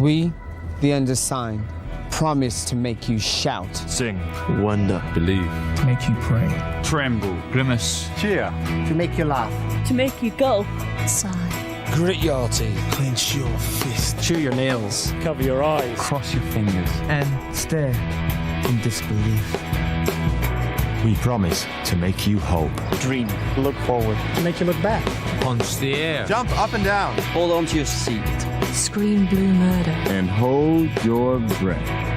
We, the undersigned, promise to make you shout, sing, wonder, believe, to make you pray, tremble, grimace, cheer, to make you laugh, to make you gulp, sigh, grit your teeth, clench your fist, chew your nails, cover your eyes, cross your fingers, and stare in disbelief. We promise to make you hope, dream, look forward, to make you look back, punch the air, jump up and down, hold on to your seat, scream blue murder, and hold your breath.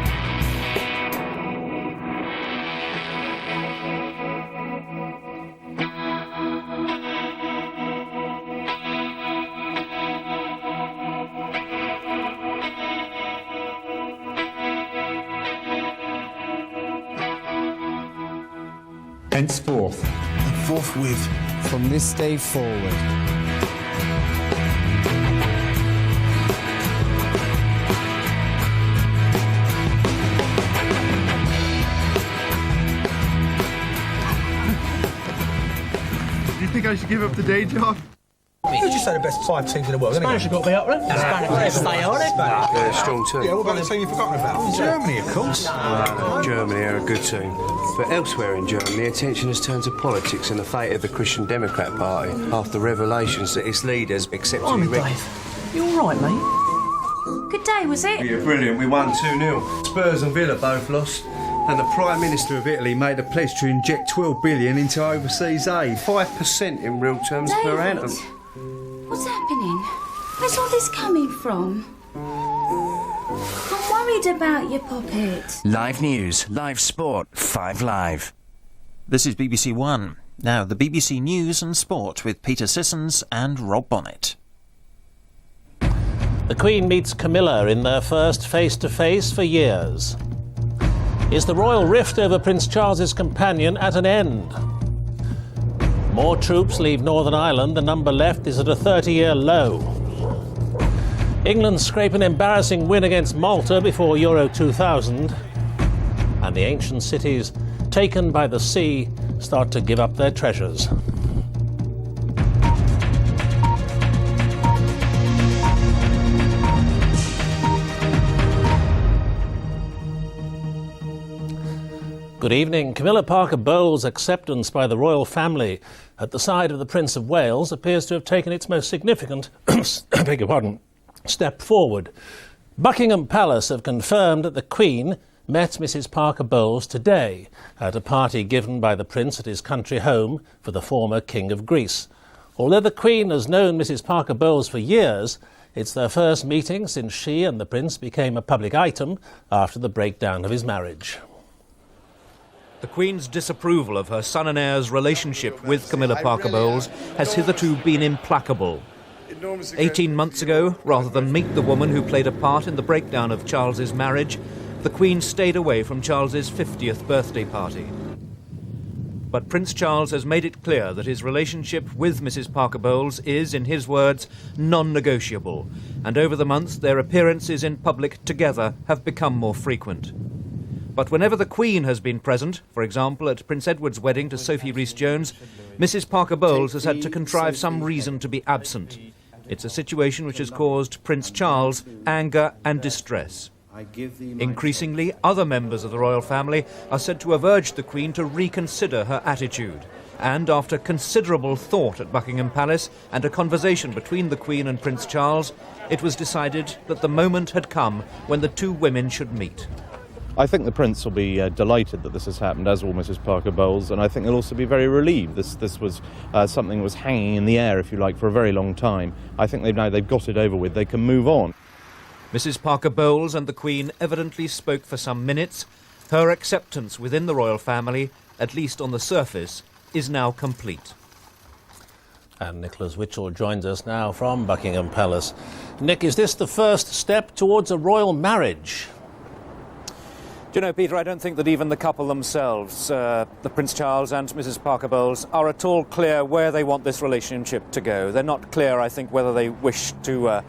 Henceforth, and forthwith, from this day forward. Do you think I should give up the day job? You just say the best 5 teams in the world, Spanish have got to be up there. Spanish stay on it. Strong team. Yeah, what about the team you've forgotten about? Germany, of course. Germany are a good team. But elsewhere in Germany, attention has turned to politics and the fate of the Christian Democrat Party after revelations that its leaders accepted... I'm Dave. You all right, mate? Good day, was it? Yeah, brilliant. We won 2-0. Spurs and Villa both lost. And the Prime Minister of Italy made a pledge to inject 12 billion into overseas aid. 5% in real terms per annum. What's happening? Where's all this coming from? I'm worried about your poppet. Live news, live sport, 5 Live. This is BBC One. Now the BBC News and Sport with Peter Sissons and Rob Bonnet. The Queen meets Camilla in their first face-to-face for years. Is the royal rift over Prince Charles's companion at an end? More troops leave Northern Ireland. The number left is at a 30-year low. England scrape an embarrassing win against Malta before Euro 2000. And the ancient cities taken by the sea start to give up their treasures. Good evening. Camilla Parker Bowles' acceptance by the royal family at the side of the Prince of Wales appears to have taken its most significant step forward. Buckingham Palace have confirmed that the Queen met Mrs. Parker Bowles today at a party given by the Prince at his country home for the former King of Greece. Although the Queen has known Mrs. Parker Bowles for years, it's their first meeting since she and the Prince became a public item after the breakdown of his marriage. The Queen's disapproval of her son and heir's relationship with Camilla Parker Bowles has hitherto been implacable. 18 months ago, rather than meet the woman who played a part in the breakdown of Charles's marriage, the Queen stayed away from Charles's 50th birthday party. But Prince Charles has made it clear that his relationship with Mrs. Parker Bowles is, in his words, non-negotiable, and over the months their appearances in public together have become more frequent. But whenever the Queen has been present, for example at Prince Edward's wedding to Sophie Rhys-Jones, Mrs. Parker Bowles has had to contrive some reason to be absent. It's a situation which has caused Prince Charles anger and distress. Increasingly, other members of the royal family are said to have urged the Queen to reconsider her attitude. And after considerable thought at Buckingham Palace and a conversation between the Queen and Prince Charles, it was decided that the moment had come when the two women should meet. I think the Prince will be delighted that this has happened, as will Mrs. Parker Bowles, and I think they'll also be very relieved. This was something that was hanging in the air, if you like, for a very long time. I think now they've got it over with, they can move on. Mrs. Parker Bowles and the Queen evidently spoke for some minutes. Her acceptance within the royal family, at least on the surface, is now complete. And Nicholas Witchell joins us now from Buckingham Palace. Nick, is this the first step towards a royal marriage? Do you know, Peter, I don't think that even the couple themselves, the Prince Charles and Mrs. Parker Bowles, are at all clear where they want this relationship to go. They're not clear, I think, whether they wish to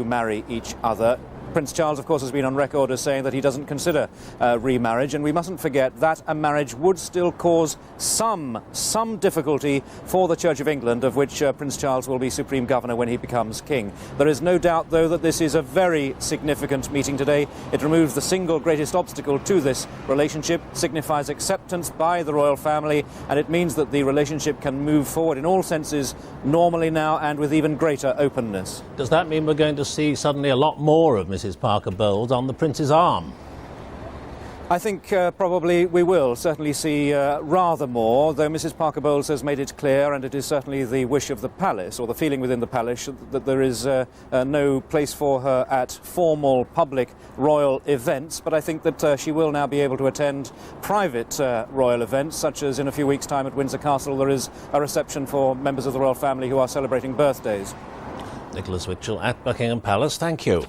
marry each other. Prince Charles, of course, has been on record as saying that he doesn't consider remarriage, and we mustn't forget that a marriage would still cause some difficulty for the Church of England, of which Prince Charles will be Supreme Governor when he becomes King. There is no doubt, though, that this is a very significant meeting today. It removes the single greatest obstacle to this relationship, signifies acceptance by the royal family, and it means that the relationship can move forward in all senses normally now and with even greater openness. Does that mean we're going to see suddenly a lot more of Mrs. Parker Bowles on the Prince's arm? I think probably we will certainly see rather more, though Mrs. Parker Bowles has made it clear, and it is certainly the wish of the palace, or the feeling within the palace, that there is no place for her at formal public royal events. But I think that she will now be able to attend private royal events, such as in a few weeks' time at Windsor Castle there is a reception for members of the royal family who are celebrating birthdays. Nicholas Witchell at Buckingham Palace, thank you.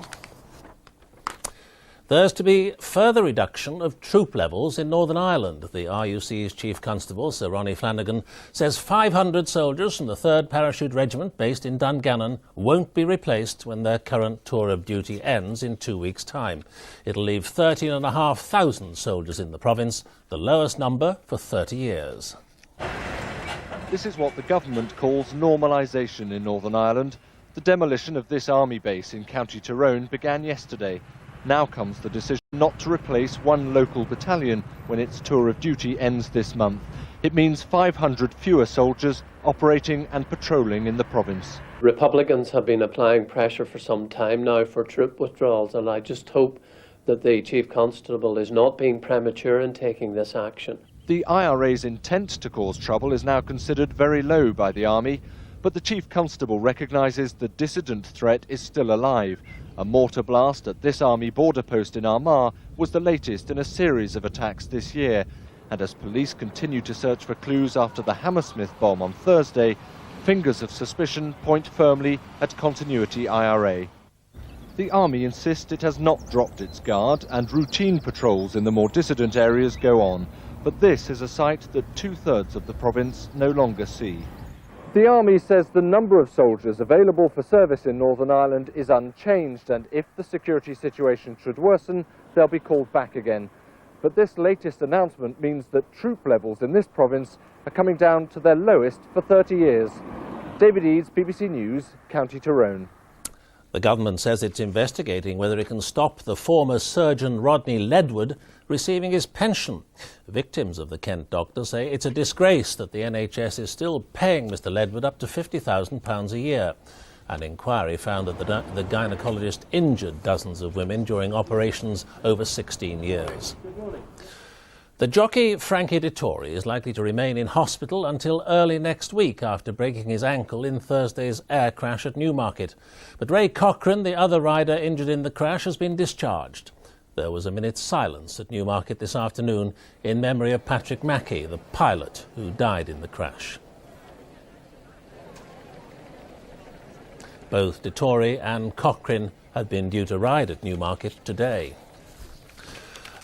There's to be further reduction of troop levels in Northern Ireland. The RUC's Chief Constable, Sir Ronnie Flanagan, says 500 soldiers from the 3rd Parachute Regiment based in Dungannon won't be replaced when their current tour of duty ends in 2 weeks' time. It'll leave 13,500 soldiers in the province, the lowest number for 30 years. This is what the government calls normalisation in Northern Ireland. The demolition of this army base in County Tyrone began yesterday. Now comes the decision not to replace one local battalion when its tour of duty ends this month. It means 500 fewer soldiers operating and patrolling in the province. Republicans have been applying pressure for some time now for troop withdrawals, and I just hope that the Chief Constable is not being premature in taking this action. The IRA's intent to cause trouble is now considered very low by the Army, but the Chief Constable recognises the dissident threat is still alive. A mortar blast at this Army border post in Armagh was the latest in a series of attacks this year. And as police continue to search for clues after the Hammersmith bomb on Thursday, fingers of suspicion point firmly at Continuity IRA. The Army insists it has not dropped its guard, and routine patrols in the more dissident areas go on. But this is a sight that 2/3 of the province no longer see. The Army says the number of soldiers available for service in Northern Ireland is unchanged, and if the security situation should worsen, they'll be called back again. But this latest announcement means that troop levels in this province are coming down to their lowest for 30 years. David Eads, BBC News, County Tyrone. The government says it's investigating whether it can stop the former surgeon Rodney Ledwood receiving his pension. Victims of the Kent doctor say it's a disgrace that the NHS is still paying Mr Ledwood up to £50,000 a year. An inquiry found that the gynaecologist injured dozens of women during operations over 16 years. The jockey Frankie Dettori is likely to remain in hospital until early next week after breaking his ankle in Thursday's air crash at Newmarket. But Ray Cochrane, the other rider injured in the crash, has been discharged. There was a minute's silence at Newmarket this afternoon in memory of Patrick Mackey, the pilot who died in the crash. Both Dettori and Cochrane had been due to ride at Newmarket today.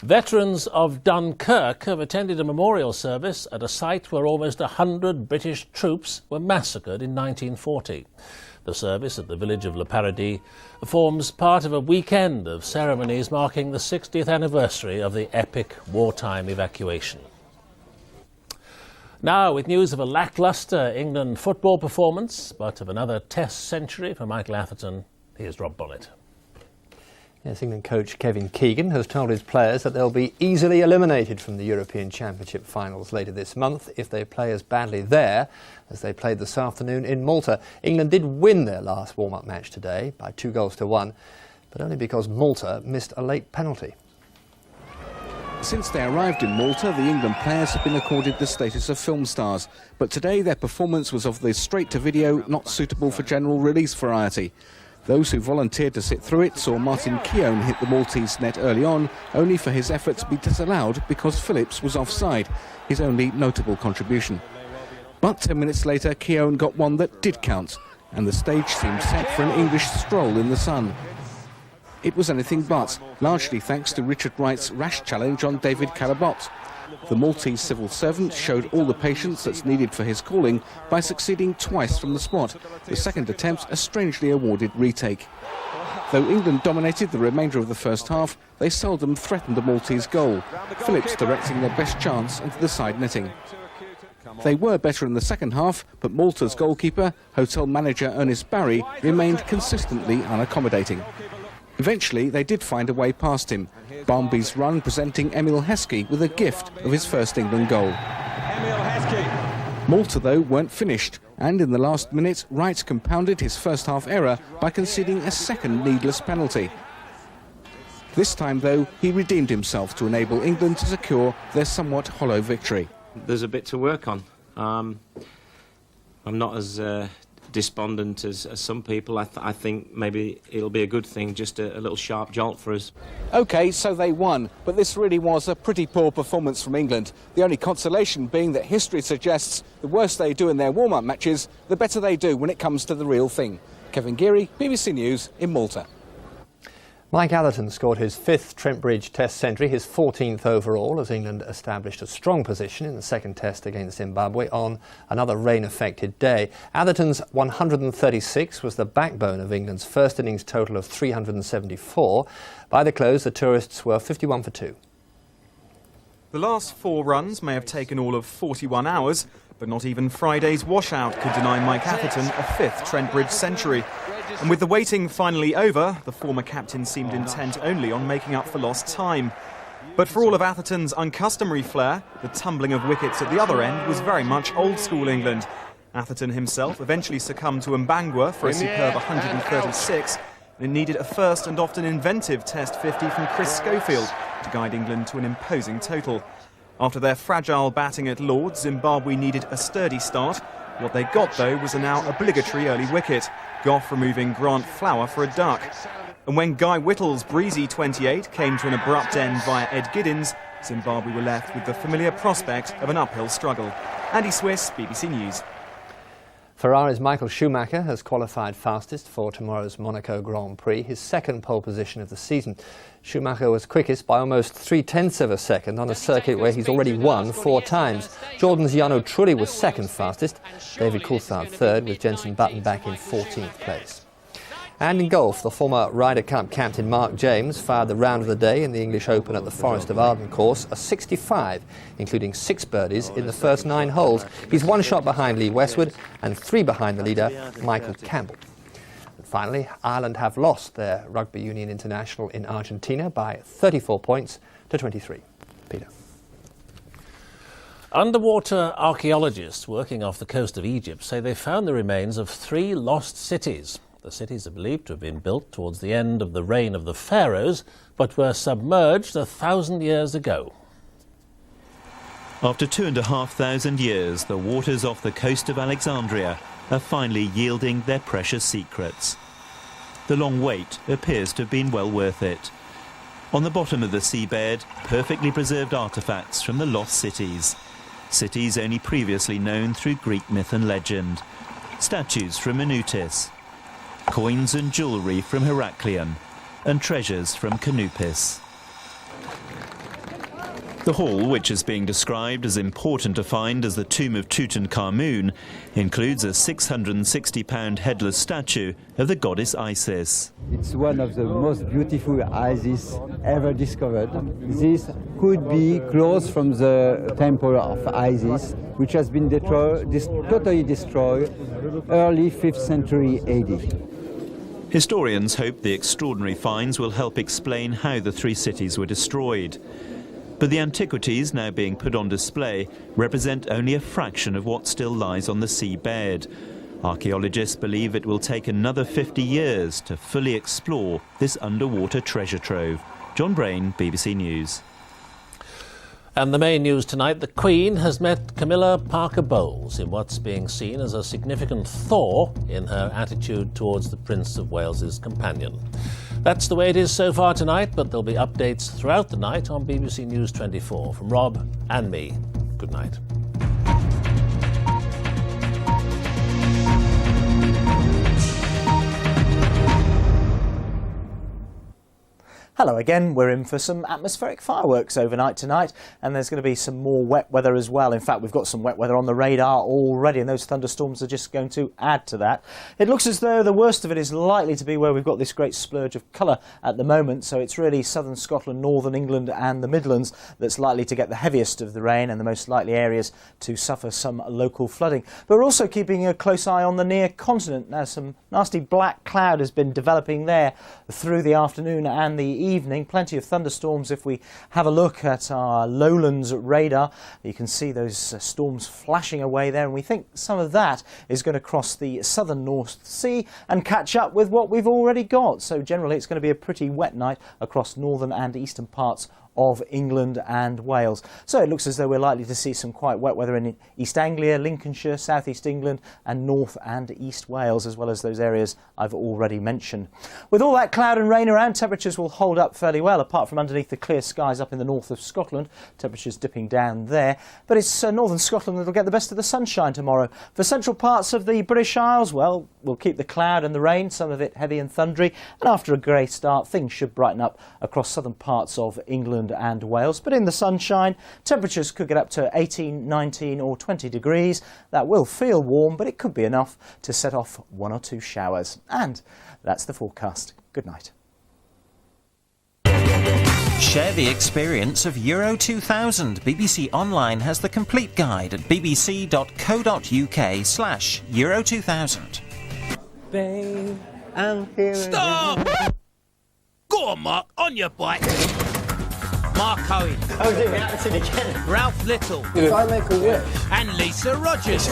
Veterans of Dunkirk have attended a memorial service at a site where almost 100 British troops were massacred in 1940. The service at the village of Le Paradis forms part of a weekend of ceremonies marking the 60th anniversary of the epic wartime evacuation. Now, with news of a lacklustre England football performance, but of another Test century for Michael Atherton, here's Rob Bonnet. Yes, England coach Kevin Keegan has told his players that they'll be easily eliminated from the European Championship finals later this month if they play as badly there as they played this afternoon in Malta. England did win their last warm-up match today by 2-1, but only because Malta missed a late penalty. Since they arrived in Malta, the England players have been accorded the status of film stars, but today their performance was of the straight-to-video, not suitable for general release variety. Those who volunteered to sit through it saw Martin Keown hit the Maltese net early on, only for his effort to be disallowed because Phillips was offside, his only notable contribution. But 10 minutes later, Keown got one that did count, and the stage seemed set for an English stroll in the sun. It was anything but, largely thanks to Richard Wright's rash challenge on David Calabot. The Maltese civil servant showed all the patience that's needed for his calling by succeeding twice from the spot, the second attempt a strangely awarded retake. Though England dominated the remainder of the first half, they seldom threatened the Maltese goal, Phillips directing their best chance into the side netting. They were better in the second half, but Malta's goalkeeper, hotel manager Ernest Barry, remained consistently unaccommodating. Eventually, they did find a way past him, Barmby's run presenting Emil Heskey with a gift of his first England goal. Malta, though, weren't finished, and in the last minute, Wright compounded his first-half error by conceding a second needless penalty. This time, though, he redeemed himself to enable England to secure their somewhat hollow victory. There's a bit to work on. I'm not as despondent as some people. I think maybe it'll be a good thing, just a little sharp jolt for us. OK, so they won, but this really was a pretty poor performance from England. The only consolation being that history suggests the worse they do in their warm-up matches, the better they do when it comes to the real thing. Kevin Geary, BBC News in Malta. Mike Atherton scored his 5th Trent Bridge Test century, his 14th overall, as England established a strong position in the second Test against Zimbabwe on another rain-affected day. Atherton's 136 was the backbone of England's first innings total of 374. By the close, the tourists were 51 for 2. The last 4 runs may have taken all of 41 hours, but not even Friday's washout could deny Mike Atherton a 5th Trent Bridge century. And with the waiting finally over, the former captain seemed intent only on making up for lost time. But for all of Atherton's uncustomary flair, the tumbling of wickets at the other end was very much old-school England. Atherton himself eventually succumbed to Mbangwa for a superb 136, and it needed a first and often inventive Test 50 from Chris Schofield to guide England to an imposing total. After their fragile batting at Lord's, Zimbabwe needed a sturdy start. What they got, though, was a now obligatory early wicket, Gough removing Grant Flower for a duck. And when Guy Whittle's breezy 28 came to an abrupt end via Ed Giddins, Zimbabwe were left with the familiar prospect of an uphill struggle. Andy Swiss, BBC News. Ferrari's Michael Schumacher has qualified fastest for tomorrow's Monaco Grand Prix, his second pole position of the season. Schumacher was quickest by almost 0.3 of a second on a circuit where he's already won 4 times. Jordan's Jarno Trulli was second fastest, David Coulthard third, with Jenson Button back in 14th place. And in golf, the former Ryder Cup captain Mark James fired the round of the day in the English Open at the Forest of Arden course, a 65, including 6 birdies in the first 9 holes. He's 1 shot behind Lee Westwood and 3 behind the leader, Michael Campbell. And finally, Ireland have lost their Rugby Union international in Argentina by 34 points to 23. Peter. Underwater archaeologists working off the coast of Egypt say they found the remains of 3 lost cities. The cities are believed to have been built towards the end of the reign of the pharaohs, but were submerged 1,000 years ago. After 2,500 years, the waters off the coast of Alexandria are finally yielding their precious secrets. The long wait appears to have been well worth it. On the bottom of the seabed, perfectly preserved artefacts from the lost cities. Cities only previously known through Greek myth and legend. Statues from Menoutis. Coins and jewellery from Heraklion, and treasures from Canopus. The hall, which is being described as important to find as the tomb of Tutankhamun, includes a 660-pound headless statue of the goddess Isis. It's one of the most beautiful Isis ever discovered. This could be clothes from the temple of Isis, which has been totally destroyed early 5th century AD. Historians hope the extraordinary finds will help explain how the 3 cities were destroyed. But the antiquities now being put on display represent only a fraction of what still lies on the seabed. Archaeologists believe it will take another 50 years to fully explore this underwater treasure trove. John Brain, BBC News. And the main news tonight, the Queen has met Camilla Parker Bowles in what's being seen as a significant thaw in her attitude towards the Prince of Wales's companion. That's the way it is so far tonight, but there'll be updates throughout the night on BBC News 24. From Rob and me, good night. Hello again, we're in for some atmospheric fireworks overnight tonight, and there's going to be some more wet weather as well. In fact, we've got some wet weather on the radar already, and those thunderstorms are just going to add to that. It looks as though the worst of it is likely to be where we've got this great splurge of colour at the moment, so it's really southern Scotland, northern England and the Midlands that's likely to get the heaviest of the rain and the most likely areas to suffer some local flooding. But we're also keeping a close eye on the near continent. Now, some nasty black cloud has been developing there through the afternoon and the evening. Plenty of thunderstorms. If we have a look at our lowlands radar, you can see those storms flashing away there, and we think some of that is going to cross the southern North Sea and catch up with what we've already got. So generally it's going to be a pretty wet night across northern and eastern parts of England and Wales. So it looks as though we're likely to see some quite wet weather in East Anglia, Lincolnshire, South East England and North and East Wales, as well as those areas I've already mentioned. With all that cloud and rain around, temperatures will hold up fairly well, apart from underneath the clear skies up in the north of Scotland. Temperatures dipping down there. But it's northern Scotland that'll get the best of the sunshine tomorrow. For central parts of the British Isles, well, we'll keep the cloud and the rain, some of it heavy and thundery, and after a grey start, things should brighten up across southern parts of England and Wales. But in the sunshine, temperatures could get up to 18, 19 or 20 degrees. That will feel warm, but it could be enough to set off one or two showers. And that's the forecast. Good night. Share the experience of Euro 2000. BBC Online has the complete guide at bbc.co.uk/Euro 2000. Babe, I'm feeling... Stop! Go on, Mark, on your bike. Mark Owen. I was doing accent again. Ralph Little. If I make a wish. And Lisa Rogers.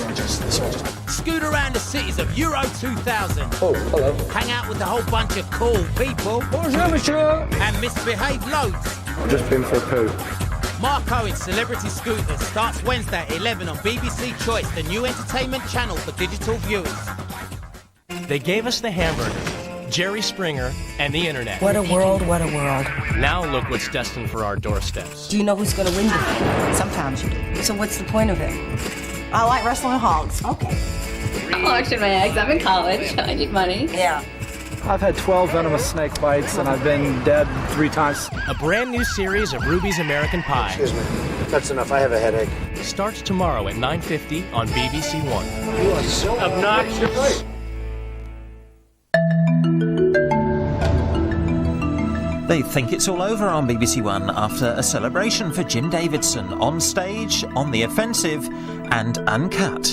Scoot around the cities of Euro 2000. Oh, hello. Hang out with a whole bunch of cool people. Bonjour, monsieur. And misbehave loads. I've just been for a poo. Mark Owen's Celebrity Scooters starts Wednesday at 11 on BBC Choice, the new entertainment channel for digital viewers. They gave us the hamburger, Jerry Springer, and the internet. What a world, what a world. Now look what's destined for our doorsteps. Do you know who's going to win the thing? Sometimes you do. So what's the point of it? I like wrestling hogs. Okay. I'm auctioning my eggs. I'm in college. I need money. Yeah. I've had 12 venomous snake bites and I've been dead 3 times. A brand new series of Ruby's American Pie. Excuse me. That's enough. I have a headache. Starts tomorrow at 9:50 on BBC One. You are so obnoxious. They think it's all over on BBC One after a celebration for Jim Davidson on stage, on the offensive and uncut.